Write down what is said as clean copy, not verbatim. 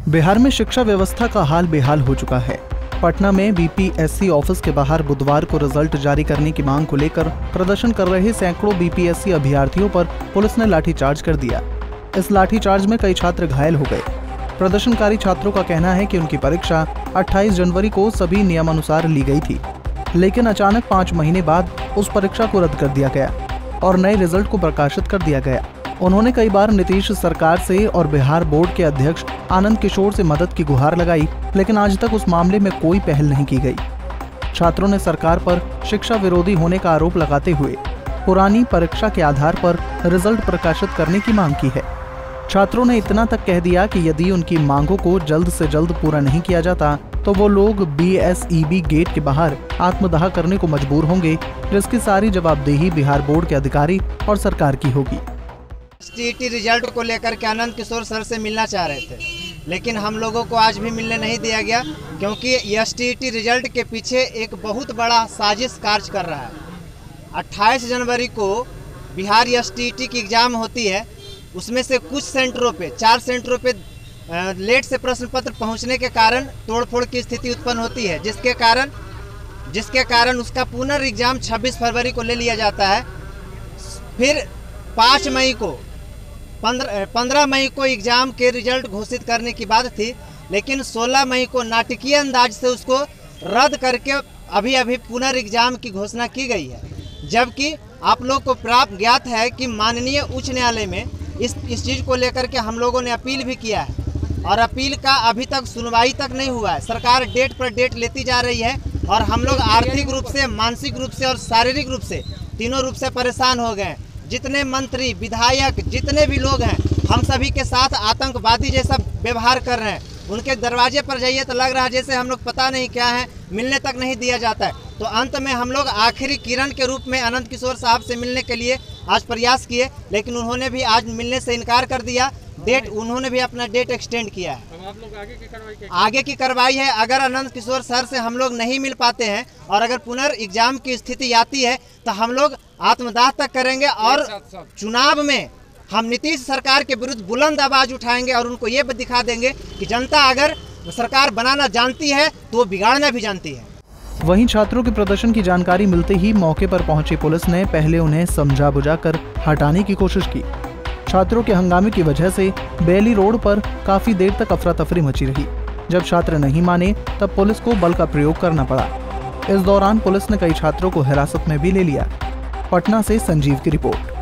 बिहार में शिक्षा व्यवस्था का हाल बेहाल हो चुका है। पटना में बीपीएससी ऑफिस के बाहर बुधवार को रिजल्ट जारी करने की मांग को लेकर प्रदर्शन कर रहे सैकड़ों बीपीएससी अभ्यर्थियों पर पुलिस ने लाठीचार्ज कर दिया। इस लाठीचार्ज में कई छात्र घायल हो गए। प्रदर्शनकारी छात्रों का कहना है कि उनकी परीक्षा 28 जनवरी को सभी नियमानुसार ली गई थी, लेकिन अचानक 5 महीने बाद उस परीक्षा को रद्द कर दिया गया और नए रिजल्ट को प्रकाशित कर दिया गया। उन्होंने कई बार नीतीश सरकार से और बिहार बोर्ड के अध्यक्ष आनंद किशोर से मदद की गुहार लगाई, लेकिन आज तक उस मामले में कोई पहल नहीं की गई। छात्रों ने सरकार पर शिक्षा विरोधी होने का आरोप लगाते हुए पुरानी परीक्षा के आधार पर रिजल्ट प्रकाशित करने की मांग की है। छात्रों ने इतना तक कह दिया कि यदि उनकी मांगों को जल्द से जल्द पूरा नहीं किया जाता तो वो लोग बीएसईबी गेट के बाहर आत्मदाह करने को मजबूर होंगे, जिसकी सारी जवाबदेही बिहार बोर्ड के अधिकारी और सरकार की होगी। एसटीईटी रिजल्ट को लेकर के आनंद किशोर सर से मिलना चाह रहे थे, लेकिन हम लोगों को आज भी मिलने नहीं दिया गया, क्योंकि एसटीईटी रिजल्ट के पीछे एक बहुत बड़ा साजिश कार्य कर रहा है। 28 जनवरी को बिहार एसटीईटी की एग्ज़ाम होती है, उसमें से कुछ सेंटरों पे 4 सेंटरों पे लेट से प्रश्न पत्र पहुंचने के कारण तोड़फोड़ की स्थिति उत्पन्न होती है, जिसके कारण उसका पुनर्एग्जाम 26 फरवरी को ले लिया जाता है। फिर 5 मई को 15 मई को एग्ज़ाम के रिजल्ट घोषित करने की बात थी, लेकिन 16 मई को नाटकीय अंदाज से उसको रद्द करके अभी पुनर्एग्जाम की घोषणा की गई है। जबकि आप लोग को प्राप्त ज्ञात है कि माननीय उच्च न्यायालय में इस चीज़ को लेकर के हम लोगों ने अपील भी किया है और अपील का अभी तक सुनवाई तक नहीं हुआ है। सरकार डेट पर डेट लेती जा रही है और हम लोग आर्थिक रूप से, मानसिक रूप से और शारीरिक रूप से, तीनों रूप से परेशान हो गए। जितने मंत्री, विधायक, जितने भी लोग हैं, हम सभी के साथ आतंकवादी जैसा व्यवहार कर रहे हैं। उनके दरवाजे पर जाइए तो लग रहा है जैसे हम लोग पता नहीं क्या है, मिलने तक नहीं दिया जाता है। तो अंत में हम लोग आखिरी किरण के रूप में आनंद किशोर साहब से मिलने के लिए आज प्रयास किए, लेकिन उन्होंने भी आज मिलने से इनकार कर दिया। उन्होंने भी अपना डेट एक्सटेंड किया है। आप लोग आगे की कार्रवाई है, अगर आनंद किशोर सर से हम लोग नहीं मिल पाते हैं और अगर पुनर्एग्जाम की स्थिति आती है तो हम लोग आत्मदाह तक करेंगे और चुनाव में हम नीतीश सरकार के विरुद्ध बुलंद आवाज उठाएंगे और उनको ये दिखा देंगे कि जनता अगर सरकार बनाना जानती है तो वो बिगाड़ना भी जानती है। वहीं छात्रों के प्रदर्शन की जानकारी मिलते ही मौके पर पहुंची पुलिस ने पहले उन्हें समझा बुझाकर हटाने की कोशिश की। छात्रों के हंगामे की वजह से बेली रोड पर काफी देर तक अफरा तफरी मची रही। जब छात्र नहीं माने तब पुलिस को बल का प्रयोग करना पड़ा। इस दौरान पुलिस ने कई छात्रों को हिरासत में भी ले लिया। पटना से संजीव की रिपोर्ट।